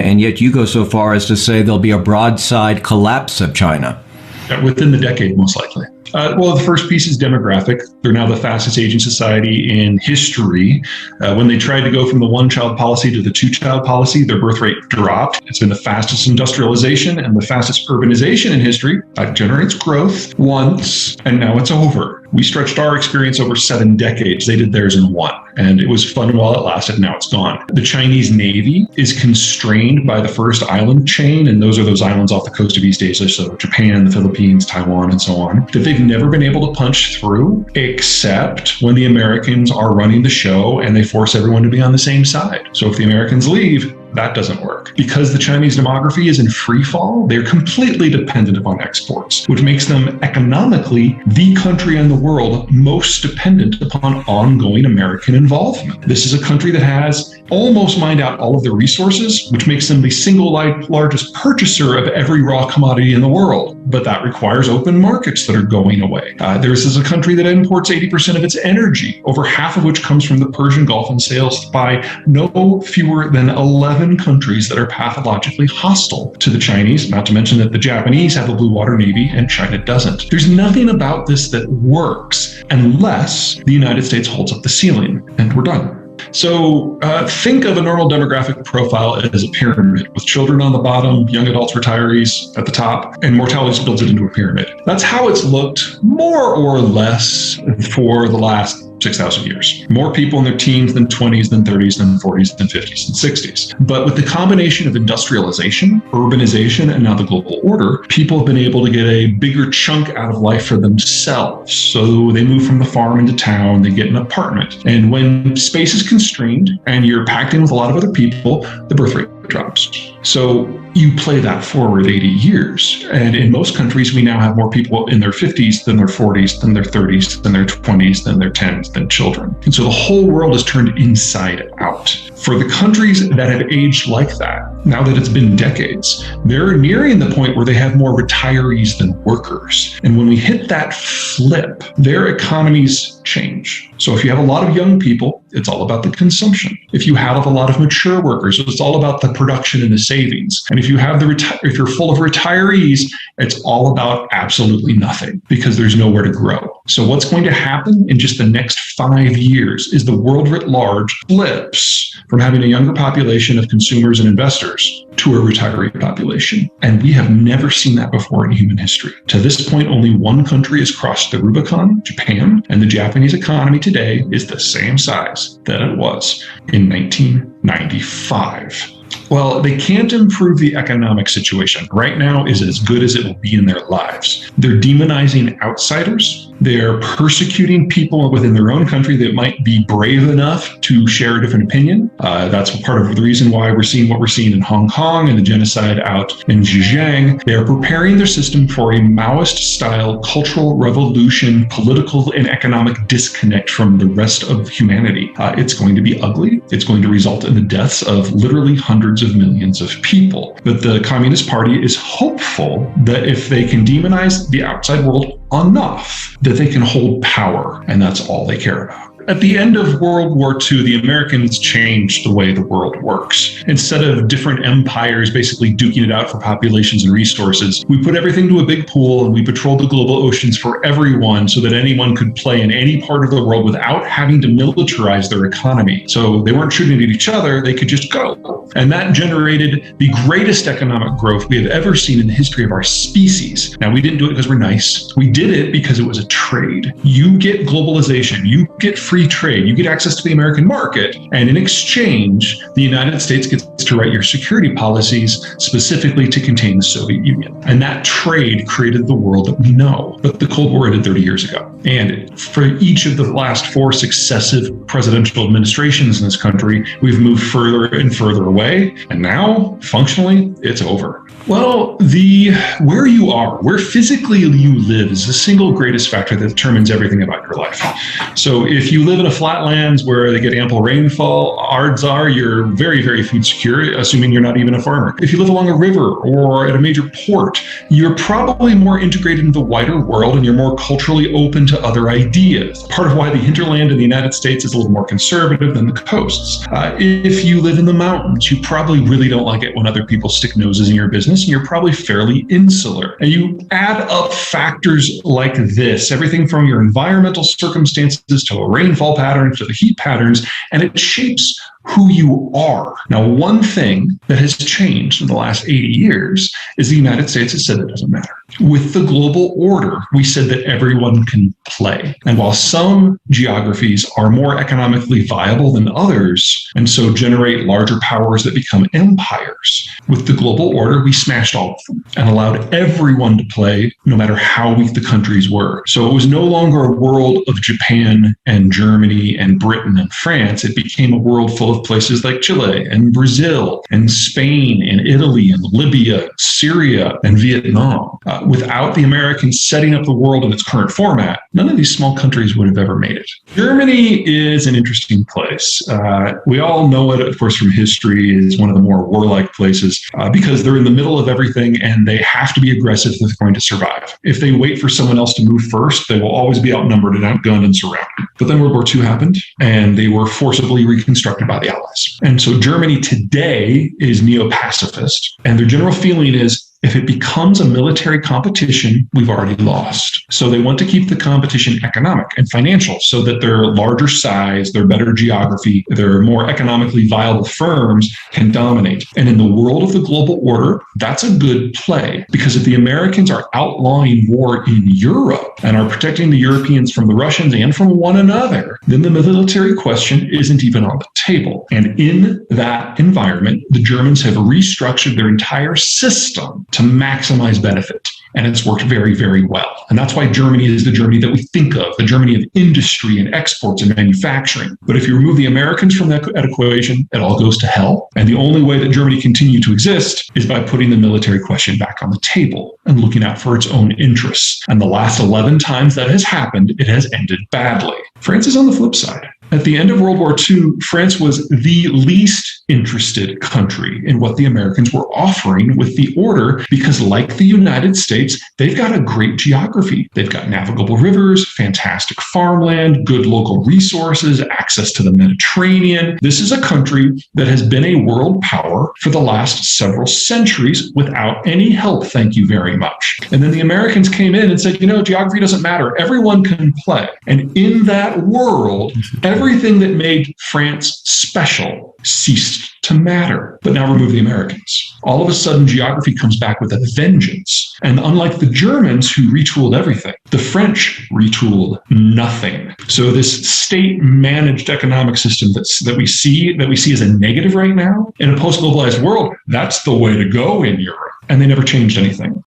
and yet you go so far as to say there'll be a broadside collapse of China. Within the decade, most likely. Well, the first piece is demographic. They're now the fastest aging society in history. When they tried to go from the one-child policy to the two-child policy, their birth rate dropped. It's been the fastest industrialization and the fastest urbanization in history. That generates growth once, and now it's over. We stretched our experience over 7 decades. They did theirs in 1, and it was fun while it lasted. Now it's gone. The Chinese Navy is constrained by the first island chain, and those are those islands off the coast of East Asia, so Japan, the Philippines, Taiwan, and so on, that they've never been able to punch through, except when the Americans are running the show and they force everyone to be on the same side. So if the Americans leave, that doesn't work. Because the Chinese demography is in free fall, they're completely dependent upon exports, which makes them economically the country in the world most dependent upon ongoing American involvement. This is a country that has almost mined out all of their resources, which makes them the single largest purchaser of every raw commodity in the world. But that requires open markets that are going away. This is a country that imports 80% of its energy, over half of which comes from the Persian Gulf and sails by no fewer than 11 countries that are pathologically hostile to the Chinese, not to mention that the Japanese have a blue water navy and China doesn't. There's nothing about this that works unless the United States holds up the ceiling, and we're done. So think of a normal demographic profile as a pyramid with children on the bottom, young adults, retirees at the top, and mortality builds it into a pyramid. That's how it's looked more or less for the last 6,000 years. More people in their teens than 20s, than 30s, than 40s, than 50s, and 60s. But with the combination of industrialization, urbanization, and now the global order, people have been able to get a bigger chunk out of life for themselves. So they move from the farm into town, they get an apartment. And when space is constrained and you're packed in with a lot of other people, the birth rate drops. So you play that forward 80 years. And in most countries, we now have more people in their 50s than their 40s, than their 30s, than their 20s, than their 10s, than children. And so the whole world is turned inside out. For the countries that have aged like that, now that it's been decades, they're nearing the point where they have more retirees than workers. And when we hit that flip, their economies change. So if you have a lot of young people, it's all about the consumption. If you have a lot of mature workers, it's all about the production and the savings. And if you have if you're full of retirees, it's all about absolutely nothing because there's nowhere to grow. So what's going to happen in just the next 5 years is the world writ large flips from having a younger population of consumers and investors to a retiree population. And we have never seen that before in human history. To this point, only one country has crossed the Rubicon, Japan, and the Japanese economy today is the same size that it was in 1995. Well, they can't improve the economic situation. Right now is as good as it will be in their lives. They're demonizing outsiders. They're persecuting people within their own country that might be brave enough to share a different opinion. That's part of the reason why we're seeing what we're seeing in Hong Kong and the genocide out in Xinjiang. They are preparing their system for a Maoist-style cultural revolution, political and economic disconnect from the rest of humanity. It's going to be ugly. It's going to result in the deaths of literally hundreds of millions of people. But the Communist Party is hopeful that if they can demonize the outside world enough, that they can hold power, and that's all they care about. At the end of World War II, the Americans changed the way the world works. Instead of different empires basically duking it out for populations and resources, we put everything to a big pool and we patrolled the global oceans for everyone so that anyone could play in any part of the world without having to militarize their economy. So they weren't shooting at each other, they could just go. And that generated the greatest economic growth we have ever seen in the history of our species. Now, we didn't do it because we're nice. We did it because it was a trade. You get globalization, you get free trade, you get access to the American market, and in exchange, the United States gets to write your security policies specifically to contain the Soviet Union. And that trade created the world that we know. But the Cold War ended 30 years ago. And for each of the last 4 successive presidential administrations in this country, we've moved further and further away. And now, functionally, it's over. Well, where you are, where physically you live is the single greatest factor that determines everything about your life. So if you live in a flatlands where they get ample rainfall, odds are you're very, very food secure, assuming you're not even a farmer. If you live along a river or at a major port, you're probably more integrated into the wider world and you're more culturally open to other ideas. Part of why the hinterland in the United States is a little more conservative than the coasts. If you live in the mountains, you probably really don't like it when other people stick noses in your business, and you're probably fairly insular. And you add up factors like this, everything from your environmental circumstances to a rainfall pattern to the heat patterns, and it shapes who you are. Now, one thing that has changed in the last 80 years is the United States has said it doesn't matter. With the global order, we said that everyone can play. And while some geographies are more economically viable than others, and so generate larger powers that become empires, with the global order, we smashed all of them and allowed everyone to play, no matter how weak the countries were. So it was no longer a world of Japan and Germany and Britain and France. It became a world full of places like Chile and Brazil and Spain and Italy and Libya, Syria and Vietnam. Without the Americans setting up the world in its current format, none of these small countries would have ever made it. Germany is an interesting place. We all know it, of course, from history. It's one of the more warlike places because they're in the middle of everything and they have to be aggressive if they're going to survive. If they wait for someone else to move first, they will always be outnumbered and outgunned and surrounded. But then World War II happened and they were forcibly reconstructed by the Allies. And so Germany today is neo-pacifist, and their general feeling is if it becomes a military competition, we've already lost. So they want to keep the competition economic and financial so that their larger size, their better geography, their more economically viable firms can dominate. And in the world of the global order, that's a good play, because if the Americans are outlawing war in Europe and are protecting the Europeans from the Russians and from one another, then the military question isn't even on the table. And in that environment, the Germans have restructured their entire system to maximize benefit. And it's worked very, very well. And that's why Germany is the Germany that we think of, the Germany of industry and exports and manufacturing. But if you remove the Americans from that equation, it all goes to hell. And the only way that Germany continues to exist is by putting the military question back on the table and looking out for its own interests. And the last 11 times that has happened, it has ended badly. France is on the flip side. At the end of World War II, France was the least interested country in what the Americans were offering with the order, because like the United States, they've got a great geography. They've got navigable rivers, fantastic farmland, good local resources, access to the Mediterranean. This is a country that has been a world power for the last several centuries without any help, thank you very much. And then the Americans came in and said, geography doesn't matter. Everyone can play. And in that world, everything that made France special ceased to matter. But now remove the Americans. All of a sudden, geography comes back with a vengeance. And unlike the Germans who retooled everything, the French retooled nothing. So this state-managed economic system that we see as a negative right now, in a post-globalized world, that's the way to go in Europe. And they never changed anything.